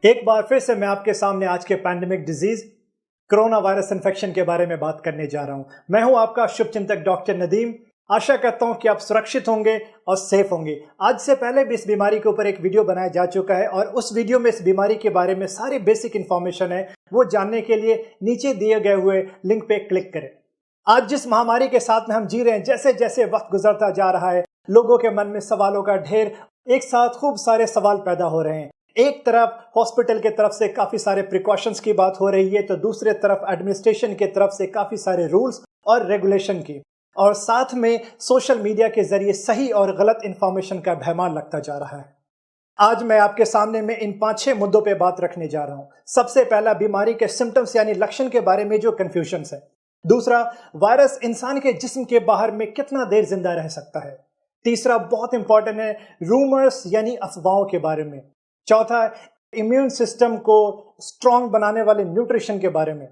एक बार फिर से मैं आपके सामने आज के pandemic disease corona virus infection के बारे में बात करने जा रहा हूं। मैं हूं आपका शुभचिंतक डॉक्टर नदीम। आशा करता हूं कि आप सुरक्षित होंगे और सेफ होंगे। आज से पहले भी इस बीमारी के ऊपर एक वीडियो बनाया जा चुका है और उस वीडियो में इस बीमारी के बारे में सारी बेसिक इंफॉर्मेशन है। वो जानने के लिए नीचे दिए गए हुए लिंक पे क्लिक करें। आज जिस महामारी के साथ में हम जी रहे हैं, जैसे जैसे वक्त गुजरता जा रहा है, लोगों के मन में सवालों का ढेर, एक साथ खूब सारे सवाल पैदा हो रहे हैं। एक तरफ हॉस्पिटल के तरफ से काफी सारे प्रिकॉशंस की बात हो रही है, तो दूसरे तरफ एडमिनिस्ट्रेशन के तरफ से काफी सारे रूल्स और रेगुलेशन की, और साथ में सोशल मीडिया के जरिए सही और गलत इंफॉर्मेशन का भरमार लगता जा रहा है। आज मैं आपके सामने में इन 5-6 मुद्दों पे बात रखने जा रहा हूं। सबसे पहला, बीमारी के सिम्टम्स यानी लक्षण के बारे में जो कंफ्यूजन है। दूसरा, वायरस इंसान के जिस्म के बाहर में कितना देर जिंदा रह सकता है। तीसरा, बहुत इंपॉर्टेंट है, रूमर्स यानी अफवाहों के बारे में। चौथा, इम्यून सिस्टम को स्ट्रांग बनाने वाले न्यूट्रिशन के बारे में।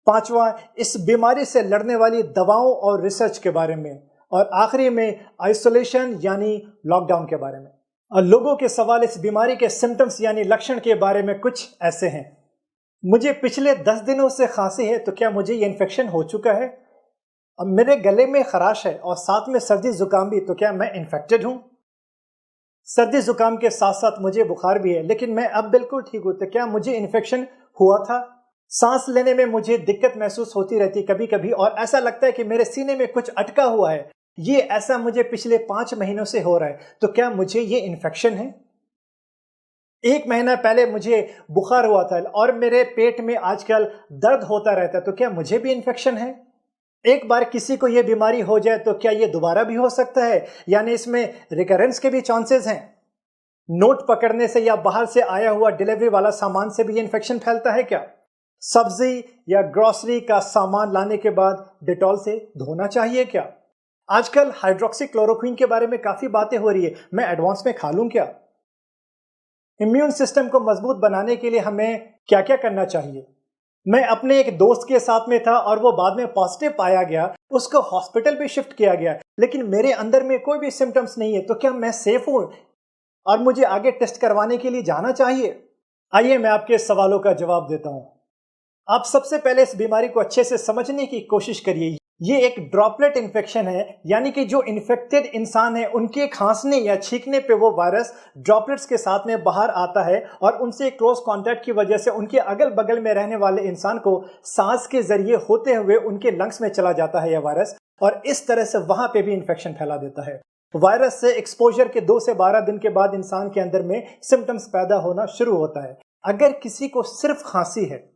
पांचवा, इस बीमारी से लड़ने वाली दवाओं और रिसर्च के बारे में। और आखिरी में आइसोलेशन यानी लॉकडाउन के बारे में। और लोगों के सवाल इस बीमारी के सिम्टम्स यानी लक्षण के बारे में कुछ ऐसे हैं। मुझे पिछले 10 दिनों से खांसी है, तो क्या मुझे ये इन्फेक्शन हो चुका है? अब मेरे गले में खराश है और साथ में सर्दी जुकाम भी, तो क्या मैं इन्फेक्टेड हूं? सर्दी जुकाम के साथ साथ मुझे बुखार भी है, लेकिन मैं अब बिल्कुल ठीक हूं, तो क्या मुझे इन्फेक्शन हुआ था? सांस लेने में मुझे दिक्कत महसूस होती रहती कभी कभी, और ऐसा लगता है कि मेरे सीने में कुछ अटका हुआ है। ये ऐसा मुझे पिछले 5 महीनों से हो रहा है, तो क्या मुझे ये इन्फेक्शन है? 1 महीना पहले मुझे बुखार हुआ था और मेरे पेट में आजकल दर्द होता रहता है, तो क्या मुझे भी इन्फेक्शन है? एक बार किसी को यह बीमारी हो जाए तो क्या यह दोबारा भी हो सकता है, यानी इसमें रिकरेंस के भी चांसेस हैं? नोट पकड़ने से या बाहर से आया हुआ डिलीवरी वाला सामान से भी ये इन्फेक्शन फैलता है क्या? सब्जी या ग्रोसरी का सामान लाने के बाद डेटॉल से धोना चाहिए क्या? आजकल हाइड्रोक्सीक्लोरोक्वीन के बारे में काफी बातें हो रही है, मैं एडवांस में खा लूं क्या? इम्यून सिस्टम को मजबूत बनाने के लिए हमें क्या क्या करना चाहिए? मैं अपने एक दोस्त के साथ में था और वो बाद में पॉजिटिव पाया गया, उसको हॉस्पिटल भी शिफ्ट किया गया, लेकिन मेरे अंदर में कोई भी सिम्टम्स नहीं है, तो क्या मैं सेफ हूं और मुझे आगे टेस्ट करवाने के लिए जाना चाहिए? आइए मैं आपके सवालों का जवाब देता हूं। आप सबसे पहले इस बीमारी को अच्छे से समझने की कोशिश करिए। ये एक ड्रॉपलेट इन्फेक्शन है, यानी कि जो इन्फेक्टेड इंसान है उनके खांसने या छींकने पे वो वायरस ड्रॉपलेट्स के साथ में बाहर आता है और उनसे क्लोज कांटेक्ट की वजह से उनके अगल बगल में रहने वाले इंसान को सांस के जरिए होते हुए उनके लंग्स में चला जाता है यह वायरस, और इस तरह से वहां पे भी इन्फेक्शन फैला देता है। वायरस से एक्सपोजर के 2 से 12 दिन के बाद इंसान के अंदर में सिम्टम्स पैदा होना शुरू होता है। अगर किसी को सिर्फ खांसी है,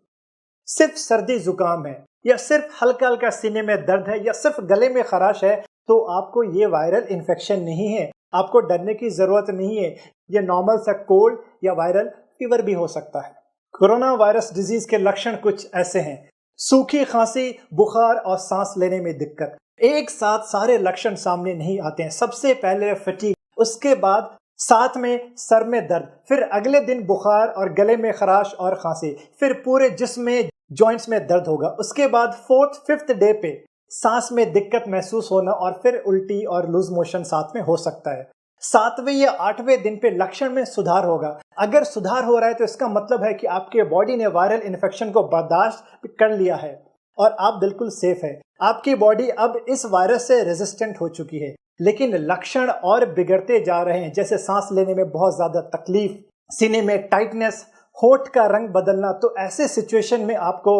सिर्फ सर्दी जुकाम है, या सिर्फ हल्का हल्का सीने में दर्द है, या सिर्फ गले में खराश है, तो आपको ये वायरल इन्फेक्शन नहीं है। आपको डरने की जरूरत नहीं है। ये नॉर्मल सा कोल्ड या वायरल फीवर भी हो सकता है। कोरोना वायरस डिजीज के लक्षण कुछ ऐसे हैं। सूखी खांसी, बुखार और सांस लेने में दिक्कत। एक साथ सारे लक्षण सामने नहीं आते हैं। सबसे पहले फटीग, उसके बाद साथ में सर में दर्द, फिर अगले दिन बुखार और गले में खराश और खांसी, फिर पूरे जिस्म में जॉइंट्स में दर्द होगा। उसके बाद 4th-5th डे पे सांस में दिक्कत महसूस होना, और फिर उल्टी और लूज मोशन साथ में हो सकता है। 7वें या 8वें दिन पे लक्षण में सुधार होगा। अगर सुधार हो रहा है तो इसका मतलब है कि आपके बॉडी ने वायरल इन्फेक्शन को बर्दाश्त कर लिया है और आप बिल्कुल सेफ है। आपकी बॉडी अब इस वायरस से रेजिस्टेंट हो चुकी है। लेकिन लक्षण और बिगड़ते जा रहे हैं, जैसे सांस लेने में बहुत ज्यादा तकलीफ, सीने में टाइटनेस, होठ का रंग बदलना। तो ऐसे सिचुएशन में आपको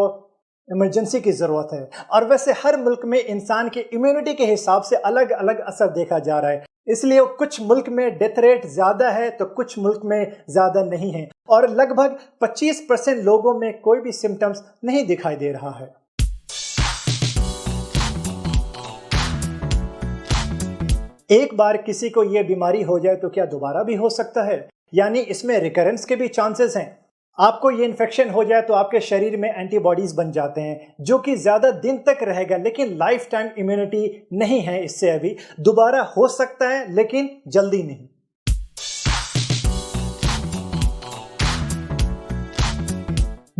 इमरजेंसी की जरूरत है। और वैसे हर मुल्क में इंसान की इम्यूनिटी के हिसाब से अलग अलग असर देखा जा रहा है, इसलिए कुछ मुल्क में डेथ रेट ज्यादा है तो कुछ मुल्क में ज्यादा नहीं है, और लगभग 25% लोगों में कोई भी सिम्टम्स नहीं दिखाई दे रहा है। एक बार किसी को यह बीमारी हो जाए तो क्या दोबारा भी हो सकता है, यानी इसमें रिकरेंस के भी चांसेस हैं। आपको ये इन्फेक्शन हो जाए तो आपके शरीर में एंटीबॉडीज बन जाते हैं जो कि ज्यादा दिन तक रहेगा, लेकिन लाइफ टाइम इम्यूनिटी नहीं है इससे। अभी दोबारा हो सकता है लेकिन जल्दी नहीं।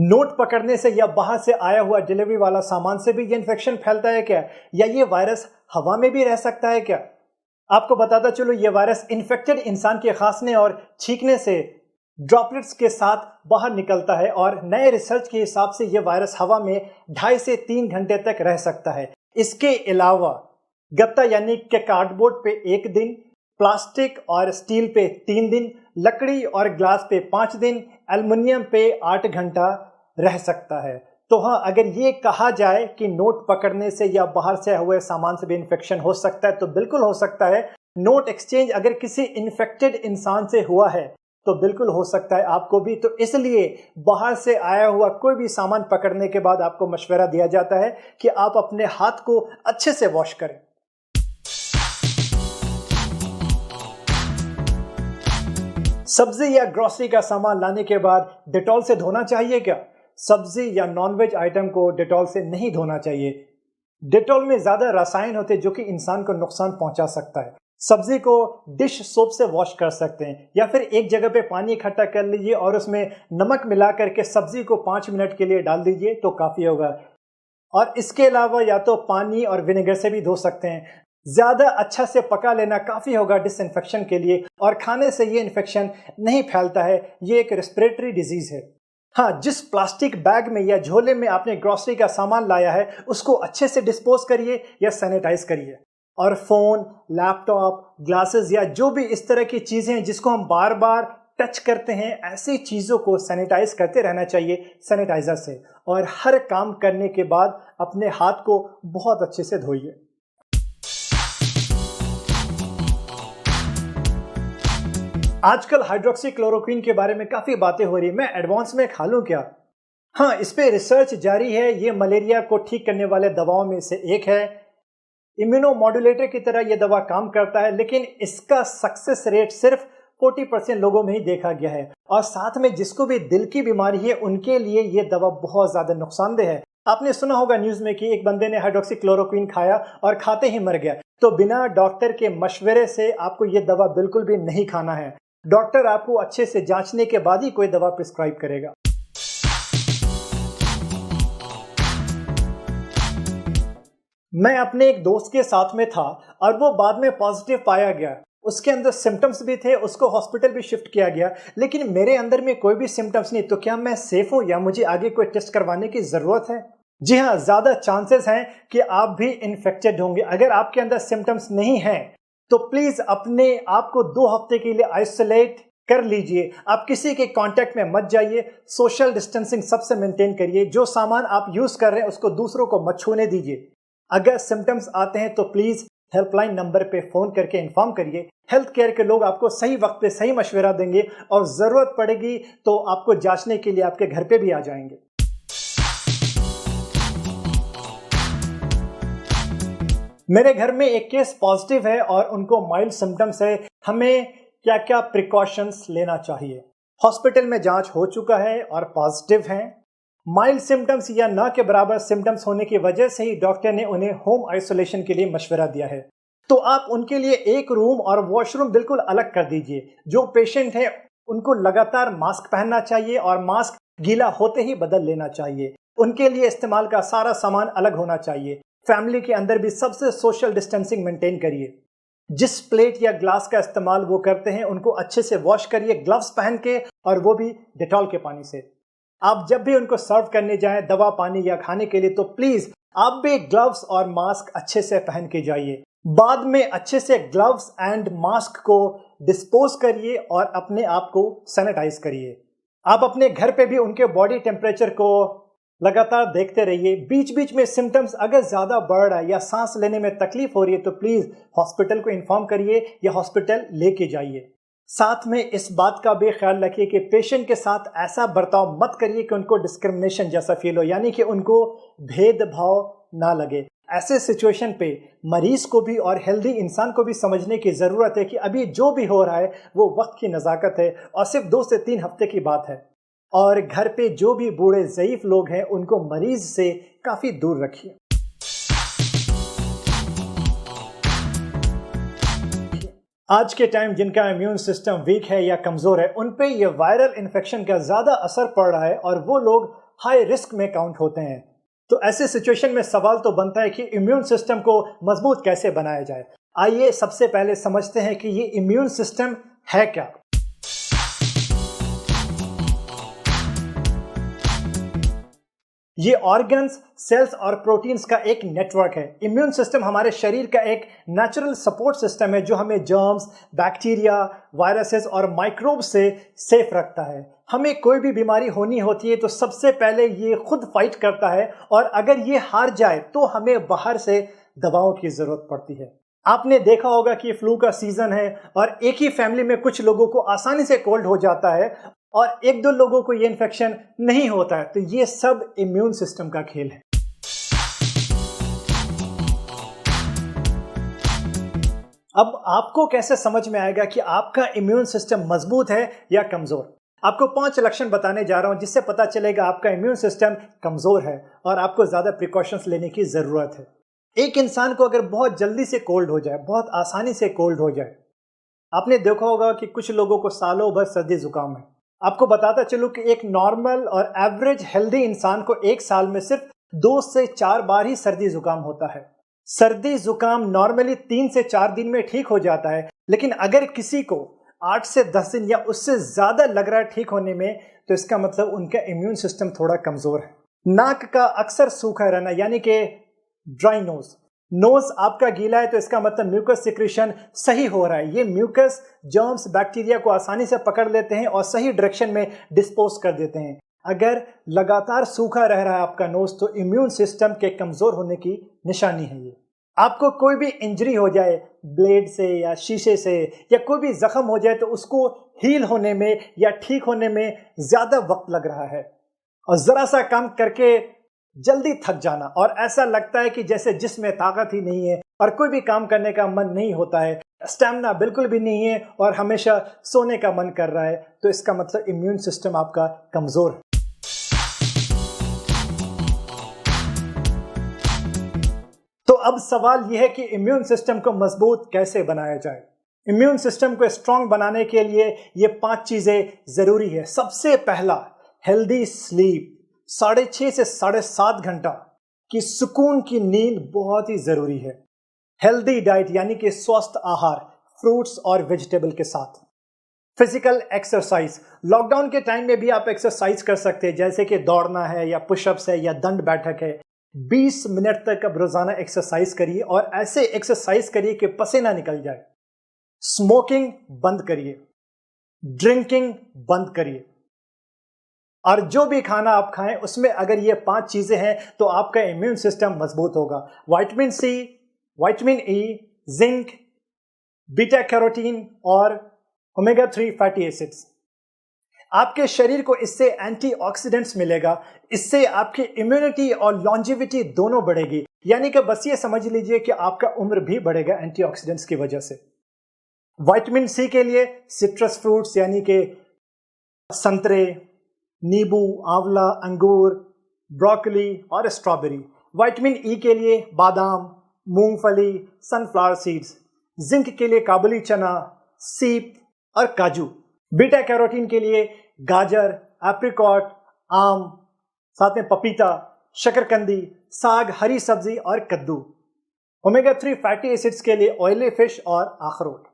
नोट पकड़ने से या बाहर से आया हुआ डिलीवरी वाला सामान से भी ये इन्फेक्शन फैलता है क्या, या ये वायरस हवा में भी रह सकता है क्या? आपको बताता चलो, ये वायरस इन्फेक्टेड इंसान के खांसने और छींकने से ड्रॉपलेट्स के साथ बाहर निकलता है और नए रिसर्च के हिसाब से यह वायरस हवा में 2.5 से 3 घंटे तक रह सकता है। इसके अलावा गत्ता यानी कि कार्डबोर्ड पे 1 दिन, प्लास्टिक और स्टील पे 3 दिन, लकड़ी और ग्लास पे 5 दिन, एल्युमिनियम पे 8 घंटा रह सकता है। तो हाँ, अगर ये कहा जाए कि नोट पकड़ने से या बाहर से हुए सामान से भी इन्फेक्शन हो सकता है, तो बिल्कुल हो सकता है। नोट एक्सचेंज अगर किसी इन्फेक्टेड इंसान से हुआ है तो बिल्कुल हो सकता है आपको भी। तो इसलिए बाहर से आया हुआ कोई भी सामान पकड़ने के बाद आपको मशवरा दिया जाता है कि आप अपने हाथ को अच्छे से वॉश करें। सब्जी या ग्रोसरी का सामान लाने के बाद डेटॉल से धोना चाहिए क्या? सब्जी या नॉनवेज आइटम को डेटॉल से नहीं धोना चाहिए। डेटॉल में ज्यादा रसायन होते हैं जो कि इंसान को नुकसान पहुंचा सकता है। सब्जी को डिश सोप से वॉश कर सकते हैं या फिर एक जगह पे पानी इकट्ठा कर लीजिए और उसमें नमक मिला करके सब्जी को 5 मिनट के लिए डाल दीजिए तो काफी होगा। और इसके अलावा या तो पानी और विनेगर से भी धो सकते हैं। ज्यादा अच्छा से पका लेना काफी होगा डिसइंफेक्शन के लिए, और खाने से ये इन्फेक्शन नहीं फैलता है। ये एक रेस्पिरेटरी डिजीज है। हाँ, जिस प्लास्टिक बैग में या झोले में आपने ग्रोसरी का सामान लाया है उसको अच्छे से डिस्पोज करिए या सैनिटाइज करिए। और फोन, लैपटॉप, ग्लासेस या जो भी इस तरह की चीजें हैं जिसको हम बार बार टच करते हैं, ऐसी चीजों को सैनिटाइज करते रहना चाहिए सैनिटाइजर से। और हर काम करने के बाद अपने हाथ को बहुत अच्छे से धोइए। आजकल हाइड्रोक्सीक्लोरोक्वीन के बारे में काफी बातें हो रही है। मैं एडवांस में खा लूं क्या? हाँ, इस पे रिसर्च जारी है। ये मलेरिया को ठीक करने वाले दवाओं में से एक है। इम्यूनोमॉड्यूलेटर की तरह यह दवा काम करता है, लेकिन इसका सक्सेस रेट सिर्फ 40% लोगों में ही देखा गया है। और साथ में जिसको भी दिल की बीमारी है उनके लिए यह दवा बहुत ज्यादा नुकसानदेह है। आपने सुना होगा न्यूज में कि एक बंदे ने हाइड्रोक्सीक्लोरोक्वीन खाया और खाते ही मर गया। तो बिना डॉक्टर के मशवरे से आपको यह दवा बिल्कुल भी नहीं खाना है। डॉक्टर आपको अच्छे से जांचने के बाद ही कोई दवा प्रिस्क्राइब करेगा। मैं अपने एक दोस्त के साथ में था और वो बाद में पॉजिटिव पाया गया। उसके अंदर सिम्टम्स भी थे, उसको हॉस्पिटल भी शिफ्ट किया गया, लेकिन मेरे अंदर में कोई भी सिम्टम्स नहीं। तो क्या मैं सेफ हूं या मुझे आगे कोई टेस्ट करवाने की जरूरत है? जी हाँ, ज्यादा चांसेस हैं कि आप भी इन्फेक्टेड होंगे। अगर आपके अंदर सिम्टम्स नहीं हैं तो प्लीज अपने आप को 2 हफ्ते के लिए आइसोलेट कर लीजिए। आप किसी के कांटेक्ट में मत जाइए। सोशल डिस्टेंसिंग सबसे मेंटेन करिए। जो सामान आप यूज कर रहे हैं उसको दूसरों को मत छूने दीजिए। अगर सिम्टम्स आते हैं तो प्लीज हेल्पलाइन नंबर पे फोन करके इन्फॉर्म करिए। हेल्थ केयर के लोग आपको सही वक्त पे सही मशवरा देंगे और जरूरत पड़ेगी तो आपको जांचने के लिए आपके घर पे भी आ जाएंगे। मेरे घर में एक केस पॉजिटिव है और उनको माइल्ड सिम्टम्स है। हमें क्या क्या प्रिकॉशंस लेना चाहिए? हॉस्पिटल में जांच हो चुका है और पॉजिटिव हैं। माइल्ड सिम्टम्स या ना के बराबर सिम्टम्स होने की वजह से ही डॉक्टर ने उन्हें होम आइसोलेशन के लिए मशवरा दिया है। तो आप उनके लिए एक रूम और वॉशरूम बिल्कुल अलग कर दीजिए। जो पेशेंट है उनको लगातार मास्क पहनना चाहिए और मास्क गीला होते ही बदल लेना चाहिए। उनके लिए इस्तेमाल का सारा सामान अलग होना चाहिए। फैमिली के अंदर भी सबसे सोशल डिस्टेंसिंग मेंटेन करिए। जिस प्लेट या ग्लास का इस्तेमाल वो करते हैं उनको अच्छे से वॉश करिए, ग्लव्स पहन के, और वो भी डेटॉल के पानी से। आप जब भी उनको सर्व करने जाएं दवा, पानी या खाने के लिए, तो प्लीज आप भी ग्लव्स और मास्क अच्छे से पहन के जाइए। बाद में अच्छे से ग्लव्स एंड मास्क को डिस्पोज करिए और अपने आप को सैनिटाइज करिए। आप अपने घर पे भी उनके बॉडी टेम्परेचर को लगातार देखते रहिए। बीच बीच में सिम्टम्स अगर ज्यादा बढ़ रहा है या सांस लेने में तकलीफ हो रही है तो प्लीज हॉस्पिटल को इन्फॉर्म करिए या हॉस्पिटल लेके जाइए। साथ में इस बात का भी ख्याल रखिए कि पेशेंट के साथ ऐसा बर्ताव मत करिए कि उनको डिस्क्रिमिनेशन जैसा फील हो, यानी कि उनको भेदभाव ना लगे। ऐसे सिचुएशन पे मरीज को भी और हेल्दी इंसान को भी समझने की जरूरत है कि अभी जो भी हो रहा है वो वक्त की नज़ाकत है और सिर्फ 2 से 3 हफ्ते की बात है। और घर पे जो भी बूढ़े ज़ईफ लोग हैं उनको मरीज से काफी दूर रखिए। आज के टाइम जिनका इम्यून सिस्टम वीक है या कमजोर है उन पे ये वायरल इन्फेक्शन का ज्यादा असर पड़ रहा है और वो लोग हाई रिस्क में काउंट होते हैं। तो ऐसे सिचुएशन में सवाल तो बनता है कि इम्यून सिस्टम को मजबूत कैसे बनाया जाए। आइए सबसे पहले समझते हैं कि ये इम्यून सिस्टम है क्या। ये ऑर्गन्स, सेल्स और प्रोटीन्स का एक नेटवर्क है। इम्यून सिस्टम हमारे शरीर का एक नेचुरल सपोर्ट सिस्टम है जो हमें जर्म्स, बैक्टीरिया, वायरसेस और माइक्रोब्स से सेफ रखता है। हमें कोई भी बीमारी होनी होती है तो सबसे पहले ये खुद फाइट करता है, और अगर ये हार जाए तो हमें बाहर से दवाओं की जरूरत पड़ती है। आपने देखा होगा कि फ्लू का सीजन है और एक ही फैमिली में कुछ लोगों को आसानी से कोल्ड हो जाता है और एक दो लोगों को ये इन्फेक्शन नहीं होता है। तो ये सब इम्यून सिस्टम का खेल है। अब आपको कैसे समझ में आएगा कि आपका इम्यून सिस्टम मजबूत है या कमजोर? आपको 5 लक्षण बताने जा रहा हूं जिससे पता चलेगा आपका इम्यून सिस्टम कमजोर है और आपको ज्यादा प्रिकॉशंस लेने की जरूरत है। एक इंसान को अगर बहुत जल्दी से कोल्ड हो जाए, बहुत आसानी से कोल्ड हो जाए, आपने देखा होगा कि कुछ लोगों को सालों भर सर्दी जुकाम है। आपको बताता चलूं कि एक नॉर्मल और एवरेज हेल्दी इंसान को एक साल में सिर्फ 2 से 4 बार ही सर्दी जुकाम होता है। सर्दी जुकाम नॉर्मली 3 से 4 दिन में ठीक हो जाता है, लेकिन अगर किसी को 8 से 10 दिन या उससे ज्यादा लग रहा है ठीक होने में, तो इसका मतलब उनका इम्यून सिस्टम थोड़ा कमजोर है। नाक का अक्सर सूखा रहना यानी कि ड्राई नोज आपका गीला है तो इसका मतलब म्यूकस सिक्रीशन सही हो रहा है। ये म्यूकस जर्म्स, बैक्टीरिया को आसानी से पकड़ लेते हैं और सही डायरेक्शन में डिस्पोज कर देते हैं। अगर लगातार सूखा रह रहा है आपका नोज तो इम्यून सिस्टम के कमजोर होने की निशानी है ये। आपको कोई भी इंजरी हो जाए ब्लेड से या शीशे से या कोई भी जख्म हो जाए तो उसको हील होने में या ठीक होने में ज्यादा वक्त लग रहा है, और जरा सा काम करके जल्दी थक जाना और ऐसा लगता है कि जैसे जिस्म में ताकत ही नहीं है और कोई भी काम करने का मन नहीं होता है, स्टैमिना बिल्कुल भी नहीं है और हमेशा सोने का मन कर रहा है, तो इसका मतलब इम्यून सिस्टम आपका कमजोर है। तो अब सवाल यह है कि इम्यून सिस्टम को मजबूत कैसे बनाया जाए। इम्यून सिस्टम को स्ट्रांग बनाने के लिए ये 5 चीजें जरूरी है। सबसे पहला, हेल्दी स्लीप। 6.5 से 7.5 घंटा की सुकून की नींद बहुत ही जरूरी है। हेल्दी डाइट यानी कि स्वस्थ आहार, फ्रूट्स और वेजिटेबल के साथ। फिजिकल एक्सरसाइज, लॉकडाउन के टाइम में भी आप एक्सरसाइज कर सकते हैं, जैसे कि दौड़ना है या पुशअप्स है या दंड बैठक है। 20 मिनट तक अब रोजाना एक्सरसाइज करिए और ऐसे एक्सरसाइज करिए कि पसीना निकल जाए। स्मोकिंग बंद करिए, ड्रिंकिंग बंद करिए, और जो भी खाना आप खाएं उसमें अगर ये 5 चीजें हैं तो आपका इम्यून सिस्टम मजबूत होगा। Vitamin C, vitamin E, zinc, beta carotene और ओमेगा 3 फैटी एसिड्स। आपके शरीर को इससे एंटीऑक्सीडेंट्स मिलेगा, इससे आपकी इम्यूनिटी और लॉन्जिविटी दोनों बढ़ेगी। यानी कि बस ये समझ लीजिए कि आपका उम्र भी बढ़ेगा एंटीऑक्सीडेंट्स की वजह से। विटामिन सी के लिए सिट्रस फ्रूट्स यानी कि संतरे, नींबू, आंवला, अंगूर, ब्रोकली और स्ट्रॉबेरी। विटामिन ई के लिए बादाम, मूंगफली, सनफ्लावर सीड्स। जिंक के लिए काबुली चना, सीप और काजू। बीटा कैरोटीन के लिए गाजर, एप्रिकॉट, आम, साथ में पपीता, शकरकंदी, साग, हरी सब्जी और कद्दू। ओमेगा 3 फैटी एसिड्स के लिए ऑयली फिश और अखरोट।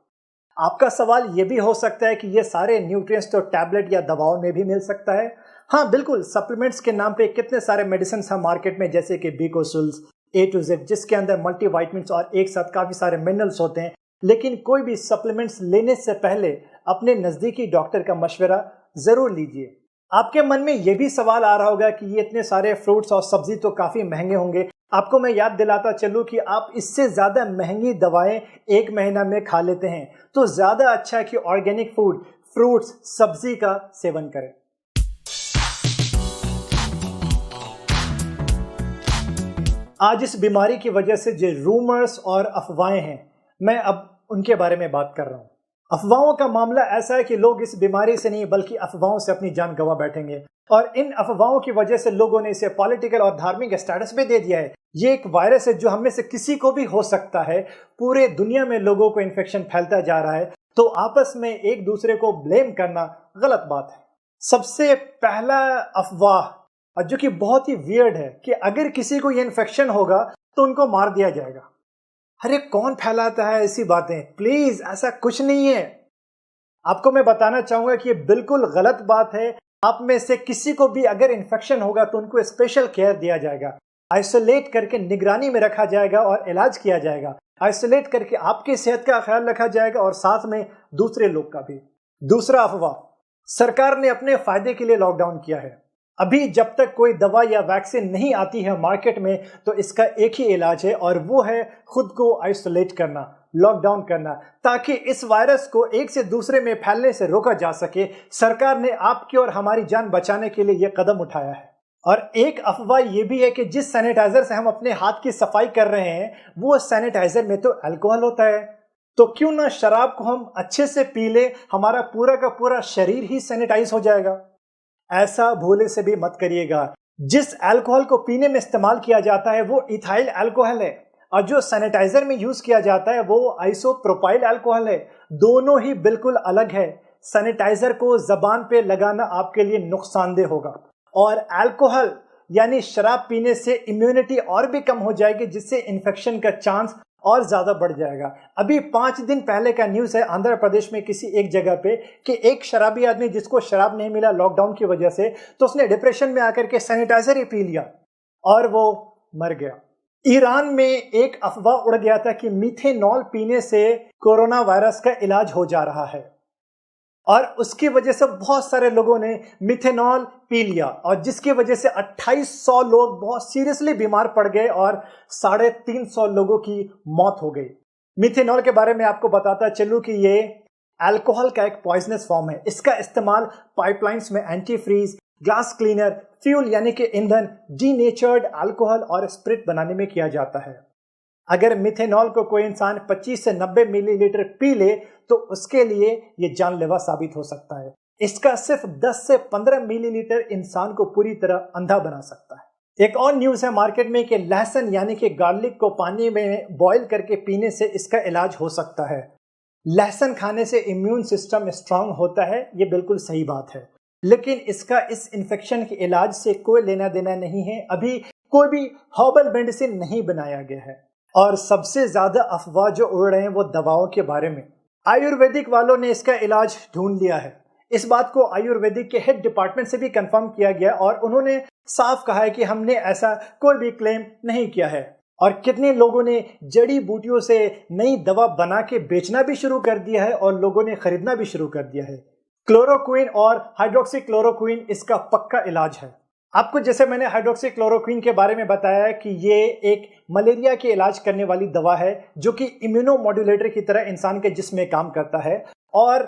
आपका सवाल यह भी हो सकता है कि ये सारे न्यूट्रिएंट्स तो टैबलेट या दवाओं में भी मिल सकता है। हाँ बिल्कुल, सप्लीमेंट्स के नाम पे कितने सारे मेडिसिन हैं मार्केट में, जैसे कि बीकोसुल्स, A to Z, जिसके अंदर मल्टीविटामिन्स और एक साथ काफी सारे मिनरल्स होते हैं। लेकिन कोई भी सप्लीमेंट्स लेने से पहले अपने नजदीकी डॉक्टर का मशवरा जरूर लीजिए। आपके मन में यह भी सवाल आ रहा होगा कि ये इतने सारे फ्रूट्स और सब्जी तो काफी महंगे होंगे। आपको मैं याद दिलाता चलूं कि आप इससे ज्यादा महंगी दवाएं 1 महीना में खा लेते हैं, तो ज्यादा अच्छा है कि ऑर्गेनिक फूड, फ्रूट्स, सब्जी का सेवन करें। आज इस बीमारी की वजह से जो रूमर्स और अफवाहें हैं, मैं अब उनके बारे में बात कर रहा हूं। अफवाहों का मामला ऐसा है कि लोग इस बीमारी से नहीं बल्कि अफवाहों से अपनी जान गंवा बैठेंगे, और इन अफवाहों की वजह से लोगों ने इसे पॉलिटिकल और धार्मिक स्टेटस भी दे दिया है। ये एक वायरस है जो हम में से किसी को भी हो सकता है। पूरे दुनिया में लोगों को इन्फेक्शन फैलता जा रहा है, तो आपस में एक दूसरे को ब्लेम करना गलत बात है। सबसे पहला अफवाह, और जो कि बहुत ही वियर्ड है, कि अगर किसी को ये इन्फेक्शन होगा तो उनको मार दिया जाएगा। अरे कौन फैलाता है ऐसी बातें? प्लीज, ऐसा कुछ नहीं है। आपको मैं बताना चाहूंगा कि ये बिल्कुल गलत बात है। आप में से किसी को भी अगर इन्फेक्शन होगा तो उनको स्पेशल केयर दिया जाएगा, आइसोलेट करके निगरानी में रखा जाएगा और इलाज किया जाएगा। आइसोलेट करके आपकी सेहत का ख्याल रखा जाएगा और साथ में दूसरे लोग का भी। दूसरा अफवाह, सरकार ने अपने फायदे के लिए लॉकडाउन किया है। अभी जब तक कोई दवा या वैक्सीन नहीं आती है मार्केट में तो इसका एक ही इलाज है और वो है खुद को आइसोलेट करना, लॉकडाउन करना, ताकि इस वायरस को एक से दूसरे में फैलने से रोका जा सके। सरकार ने आपकी और हमारी जान बचाने के लिए यह कदम उठाया है। और एक अफवाह यह भी है कि जिस सैनिटाइजर से हम अपने हाथ की सफाई कर रहे हैं वो सैनिटाइजर में तो अल्कोहल होता है, तो क्यों ना शराब को हम अच्छे से पी ले, हमारा पूरा का पूरा शरीर ही सैनिटाइज हो जाएगा। ऐसा भूले से भी मत करिएगा। जिस अल्कोहल को पीने में इस्तेमाल किया जाता है वो इथाइल अल्कोहल है और जो सैनिटाइजर में यूज किया जाता है वो आइसोप्रोपाइल अल्कोहल है। दोनों ही बिल्कुल अलग है। सैनिटाइजर को जबान पे लगाना आपके लिए नुकसानदेह होगा और अल्कोहल यानी शराब पीने से इम्यूनिटी और भी कम हो जाएगी, जिससे इन्फेक्शन का चांस और ज्यादा बढ़ जाएगा। अभी 5 दिन पहले का न्यूज़ है आंध्र प्रदेश में किसी एक जगह पे कि एक शराबी आदमी जिसको शराब नहीं मिला लॉकडाउन की वजह से, तो उसने डिप्रेशन में आकर के सैनिटाइजर ही पी लिया और वो मर गया। ईरान में एक अफवाह उड़ गया था कि मीथेनॉल पीने से कोरोना वायरस का इलाज हो जा रहा है और उसकी वजह से बहुत सारे लोगों ने मिथेनॉल पी लिया और जिसकी वजह से 2800 लोग बहुत सीरियसली बीमार पड़ गए और 350 लोगों की मौत हो गई। मिथेनॉल के बारे में आपको बताता चलूं कि ये अल्कोहल का एक पॉइजनस फॉर्म है। इसका इस्तेमाल पाइपलाइंस में anti freeze, glass cleaner, fuel यानी कि ईंधन, डीनेचर्ड अल्कोहल और स्पिरिट बनाने में किया जाता है। अगर मिथेनॉल को कोई इंसान 25 से 90 मिलीलीटर पी ले तो उसके लिए ये जानलेवा साबित हो सकता है। इसका सिर्फ 10 से 15 मिलीलीटर इंसान को पूरी तरह अंधा बना सकता है। एक और न्यूज़ है मार्केट में कि लहसुन यानी कि गार्लिक को पानी में बॉईल करके पीने से इसका इलाज हो सकता है। लहसुन खाने से इम्यून सिस्टम स्ट्रांग होता है, ये बिल्कुल सही बात है, लेकिन इसका इस इन्फेक्शन के इलाज से कोई लेना देना नहीं है। अभी कोई भी हर्बल मेडिसिन नहीं बनाया गया है। और सबसे ज्यादा अफवाह जो उड़ रहे हैं वो दवाओं के बारे में। आयुर्वेदिक वालों ने इसका इलाज ढूंढ लिया है। इस बात को आयुर्वेदिक के हेड डिपार्टमेंट से भी कंफर्म किया गया और उन्होंने साफ कहा है कि हमने ऐसा कोई भी क्लेम नहीं किया है। और कितने लोगों ने जड़ी बूटियों से नई दवा बना के बेचना भी शुरू कर दिया है और लोगों ने खरीदना भी शुरू कर दिया है। क्लोरोक्विन और हाइड्रोक्सी क्लोरोक्विन इसका पक्का इलाज है। आपको जैसे मैंने हाइड्रोक्सी क्लोरोक्विन के बारे में बताया कि ये एक मलेरिया के इलाज करने वाली दवा है जो कि इम्यूनोमॉड्यूलेटर की तरह इंसान के जिस्म में काम करता है और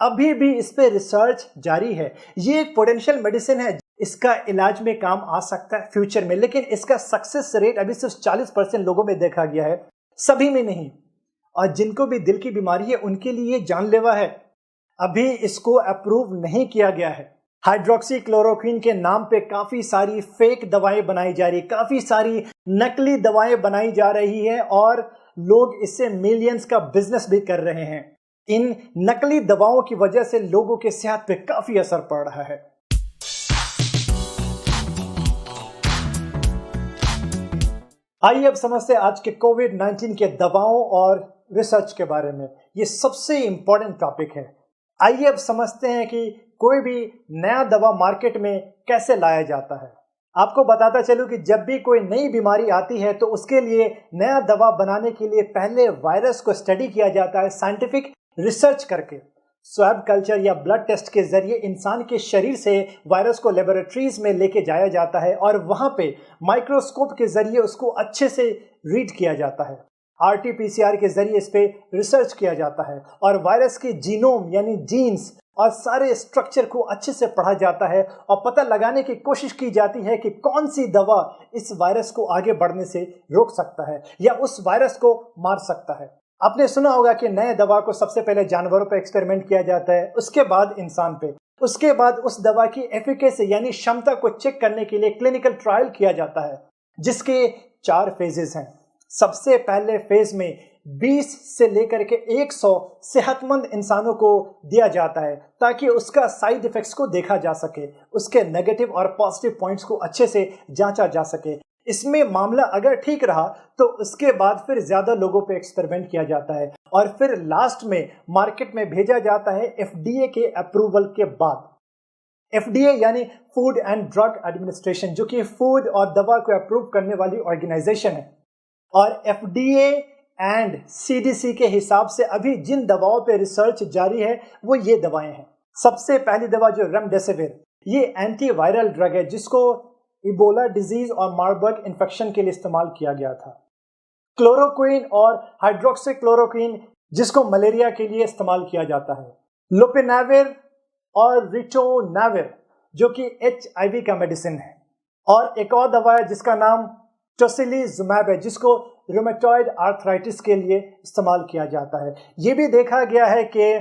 अभी भी इस पे रिसर्च जारी है। ये एक पोटेंशियल मेडिसिन है, इसका इलाज में काम आ सकता है फ्यूचर में, लेकिन इसका सक्सेस रेट अभी सिर्फ 40% लोगों में देखा गया है, सभी में नहीं। और जिनको भी दिल की बीमारी है उनके लिए जानलेवा है। अभी इसको अप्रूव नहीं किया गया है। हाइड्रोक्सी क्लोरोक्विन के नाम पे काफी सारी फेक दवाएं बनाई जा रही है, काफी सारी नकली दवाएं बनाई जा रही है और लोग इससे मिलियंस का बिजनेस भी कर रहे हैं। इन नकली दवाओं की वजह से लोगों के सेहत पे काफी असर पड़ रहा है। आइए अब समझते हैं आज के कोविड-19 के दवाओं और रिसर्च के बारे में। ये सबसे इंपॉर्टेंट टॉपिक है। आइए अब समझते हैं कि कोई भी नया दवा मार्केट में कैसे लाया जाता है। आपको बताता चलूं कि जब भी कोई नई बीमारी आती है तो उसके लिए नया दवा बनाने के लिए पहले वायरस को स्टडी किया जाता है साइंटिफिक रिसर्च करके। स्वैब कल्चर या ब्लड टेस्ट के जरिए इंसान के शरीर से वायरस को लेबोरेटरीज में लेके जाया जाता है और वहां पे माइक्रोस्कोप के जरिए उसको अच्छे से रीड किया जाता है। RT-PCR के जरिए इस पे रिसर्च किया जाता है और वायरस के जीनोम यानी जीन्स और सारे स्ट्रक्चर को अच्छे से पढ़ा जाता है और पता लगाने की कोशिश की जाती है कि कौन सी दवा इस वायरस को आगे बढ़ने से रोक सकता है या उस वायरस को मार सकता है। आपने सुना होगा कि नए दवा को सबसे पहले जानवरों पर एक्सपेरिमेंट किया जाता है, उसके बाद इंसान पे, उसके बाद उस दवा की एफिकेसी यानी क्षमता को चेक करने के लिए क्लिनिकल ट्रायल किया जाता है, जिसके 4 फेजेस हैं। सबसे पहले फेज में 20 से लेकर के 100 सेहतमंद इंसानों को दिया जाता है ताकि उसका साइड इफेक्ट्स को देखा जा सके, उसके नेगेटिव और पॉजिटिव पॉइंट्स को अच्छे से जांचा जा सके। इसमें मामला अगर ठीक रहा तो उसके बाद फिर ज्यादा लोगों पे एक्सपेरिमेंट किया जाता है और फिर लास्ट में मार्केट में भेजा जाता है FDA के अप्रूवल के बाद। FDA यानी फूड एंड ड्रग एडमिनिस्ट्रेशन, जो कि फूड और दवा को अप्रूव करने वाली ऑर्गेनाइजेशन है, और FDA एंड CDC के हिसाब से अभी जिन दवाओं पे रिसर्च जारी है वो ये दवाएं हैं। सबसे पहली दवा जो रेमडेसिविर, ये एंटीवायरल ड्रग है जिसको इबोला डिजीज और मार्बर्ग इन्फेक्शन के लिए इस्तेमाल किया गया था। क्लोरोक्विन और हाइड्रोक्सीक्लोरोक्विन जिसको मलेरिया के लिए इस्तेमाल किया जाता है। लोपिनाविर और रिटोनाविर जो कि HIV का मेडिसिन है। और एक और दवा है जिसका नाम टोसिलीजुमैब है जिसको रूमेटॉइड आर्थराइटिस के लिए इस्तेमाल किया जाता है। ये भी देखा गया है कि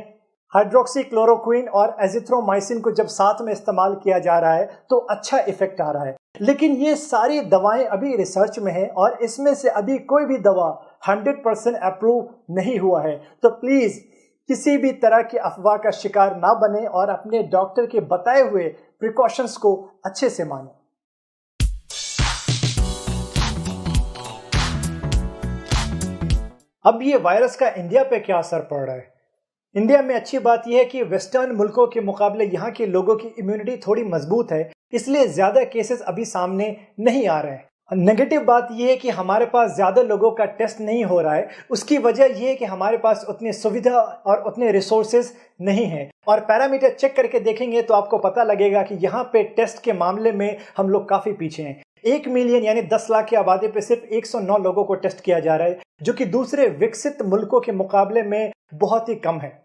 हाइड्रोक्सीक्लोरोक्विन और एजिथ्रोमाइसिन को जब साथ में इस्तेमाल किया जा रहा है तो अच्छा इफेक्ट आ रहा है। लेकिन ये सारी दवाएं अभी रिसर्च में हैं और इसमें से अभी कोई भी दवा 100% अप्रूव नहीं हुआ है। तो प्लीज किसी भी तरह की अफवाह का शिकार ना बने और अपने डॉक्टर के बताए हुए प्रिकॉशंस को अच्छे से मानें। अब ये वायरस का इंडिया पे क्या असर पड़ रहा है? इंडिया में अच्छी बात यह है कि वेस्टर्न मुल्कों के मुकाबले यहाँ के लोगों की इम्यूनिटी थोड़ी मजबूत है, इसलिए ज्यादा केसेस अभी सामने नहीं आ रहे हैं। नेगेटिव बात यह है कि हमारे पास ज्यादा लोगों का टेस्ट नहीं हो रहा है। उसकी वजह यह है कि हमारे पास उतनी सुविधा और उतने रिसोर्सेज नहीं है। और पैरामीटर चेक करके देखेंगे तो आपको पता लगेगा कि यहाँ पे टेस्ट के मामले में हम लोग काफी पीछे हैं। 1 मिलियन यानी 10 लाख की आबादी पे सिर्फ 109 लोगों को टेस्ट किया जा रहा है, जो कि दूसरे विकसित मुल्कों के मुकाबले में बहुत ही कम है।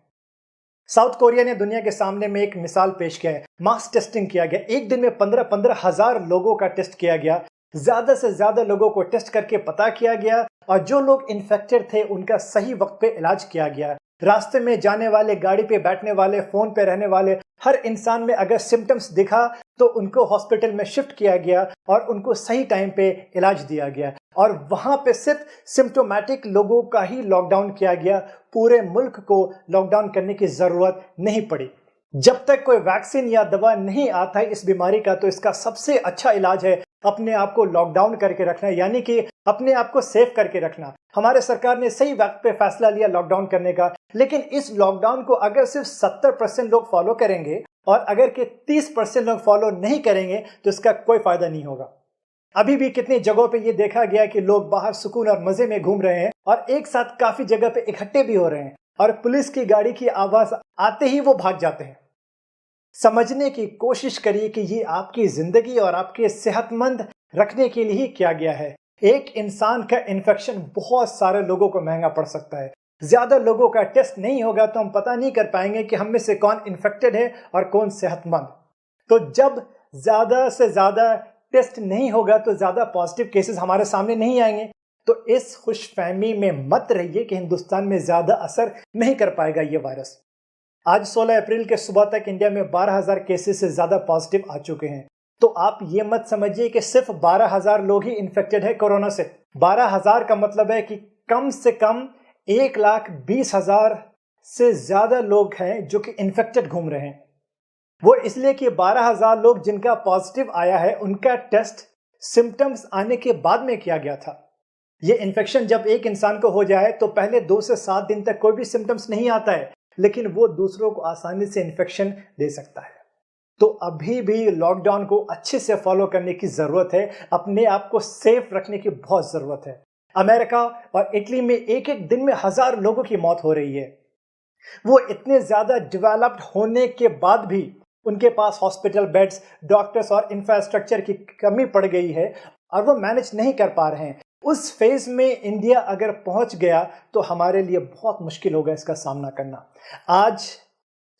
साउथ कोरिया ने दुनिया के सामने में एक मिसाल पेश किया है। मास टेस्टिंग किया गया, एक दिन में 15-15 हजार लोगों का टेस्ट किया गया। ज्यादा से ज्यादा लोगों को टेस्ट करके पता किया गया और जो लोग इन्फेक्टेड थे उनका सही वक्त पे इलाज किया गया। रास्ते में जाने वाले, गाड़ी पे बैठने वाले, फोन पे रहने वाले हर इंसान में अगर सिम्टम्स दिखा तो उनको हॉस्पिटल में शिफ्ट किया गया और उनको सही टाइम पे इलाज दिया गया। और वहां पे सिर्फ सिम्टोमेटिक लोगों का ही लॉकडाउन किया गया, पूरे मुल्क को लॉकडाउन करने की जरूरत नहीं पड़ी। जब तक कोई वैक्सीन या दवा नहीं आता है इस बीमारी का, तो इसका सबसे अच्छा इलाज है अपने आप को लॉकडाउन करके रखना, यानी कि अपने आप को सेफ करके रखना। हमारे सरकार ने सही वक्त पे फैसला लिया लॉकडाउन करने का, लेकिन इस लॉकडाउन को अगर सिर्फ 70% लोग फॉलो करेंगे और अगर के 30% लोग फॉलो नहीं करेंगे तो इसका कोई फायदा नहीं होगा। अभी भी कितनी जगहों पे ये देखा गया कि लोग बाहर सुकून और मजे में घूम रहे हैं और एक साथ काफी जगह पे इकट्ठे भी हो रहे हैं और पुलिस की गाड़ी की आवाज आते ही वो भाग जाते हैं। समझने की कोशिश करिए कि ये आपकी जिंदगी और आपके सेहतमंद रखने के लिए ही किया गया है। एक इंसान का इन्फेक्शन बहुत सारे लोगों को महंगा पड़ सकता है। ज्यादा लोगों का टेस्ट नहीं होगा तो हम पता नहीं कर पाएंगे कि हम में से कौन इन्फेक्टेड है और कौन सेहतमंद। तो जब ज्यादा से ज्यादा टेस्ट नहीं होगा तो ज्यादा पॉजिटिव केसेस हमारे सामने नहीं आएंगे। तो इस खुशफहमी में मत रहिए कि हिंदुस्तान में ज्यादा असर नहीं कर पाएगा ये वायरस। आज 16 अप्रैल के सुबह तक इंडिया में 12,000 केसेस से ज्यादा पॉजिटिव आ चुके हैं। तो आप ये मत समझिए कि सिर्फ 12,000 लोग ही इन्फेक्टेड है कोरोना से। 12,000 का मतलब है कि कम से कम 1,20,000 से ज्यादा लोग हैं जो कि इन्फेक्टेड घूम रहे हैं। वो इसलिए कि 12,000 लोग जिनका पॉजिटिव आया है उनका टेस्ट सिम्टम्स आने के बाद में किया गया था। ये इन्फेक्शन जब एक इंसान को हो जाए तो पहले 2 से 7 दिन तक कोई भी सिम्टम्स नहीं आता है, लेकिन वो दूसरों को आसानी से इन्फेक्शन दे सकता है। तो अभी भी लॉकडाउन को अच्छे से फॉलो करने की जरूरत है, अपने आप को सेफ रखने की बहुत जरूरत है। अमेरिका और इटली में एक एक दिन में 1000 लोगों की मौत हो रही है। वो इतने ज्यादा डेवलप्ड होने के बाद भी उनके पास हॉस्पिटल बेड्स, डॉक्टर्स और इंफ्रास्ट्रक्चर की कमी पड़ गई है और वो मैनेज नहीं कर पा रहे हैं। उस फेज में इंडिया अगर पहुंच गया तो हमारे लिए बहुत मुश्किल होगा इसका सामना करना। आज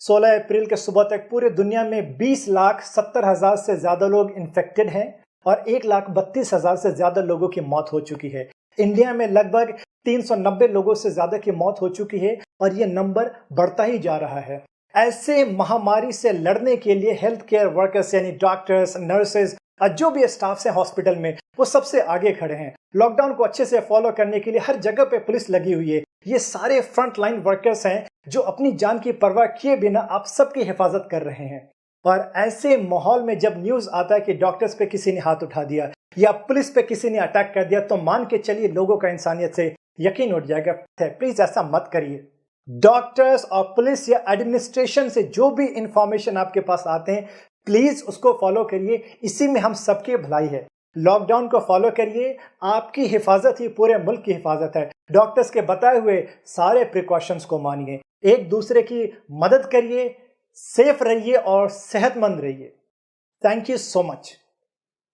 16 अप्रैल के सुबह तक पूरे दुनिया में 20,70,000 से ज्यादा लोग इन्फेक्टेड हैं और 1,32,000 से ज्यादा लोगों की मौत हो चुकी है। इंडिया में लगभग 390 लोगों से ज्यादा की मौत हो चुकी है और ये नंबर बढ़ता ही जा रहा है। ऐसे महामारी से लड़ने के लिए हेल्थ केयर वर्कर्स यानी डॉक्टर्स, नर्सेज और जो भी स्टाफ हैं हॉस्पिटल में, वो सबसे आगे खड़े हैं। लॉकडाउन को अच्छे से फॉलो करने के लिए हर जगह पे पुलिस लगी हुई है। ये सारे फ्रंट लाइन वर्कर्स हैं जो अपनी जान की परवाह किए बिना आप सबकी हिफाजत कर रहे हैं। और ऐसे माहौल में जब न्यूज आता है कि डॉक्टर्स पे किसी ने हाथ उठा दिया या पुलिस पे किसी ने अटैक कर दिया, तो मान के चलिए लोगों का इंसानियत से यकीन उठ जाएगा। प्लीज ऐसा मत करिए। डॉक्टर्स और पुलिस या एडमिनिस्ट्रेशन से जो भी इंफॉर्मेशन आपके पास आते हैं, प्लीज उसको फॉलो करिए, इसी में हम सबकी भलाई है। लॉकडाउन को फॉलो करिए, आपकी हिफाजत ही पूरे मुल्क की हिफाजत है। डॉक्टर्स के बताए हुए सारे प्रिकॉशंस को मानिए, एक दूसरे की मदद करिए, सेफ रहिए और सेहतमंद रहिए। Thank you so much.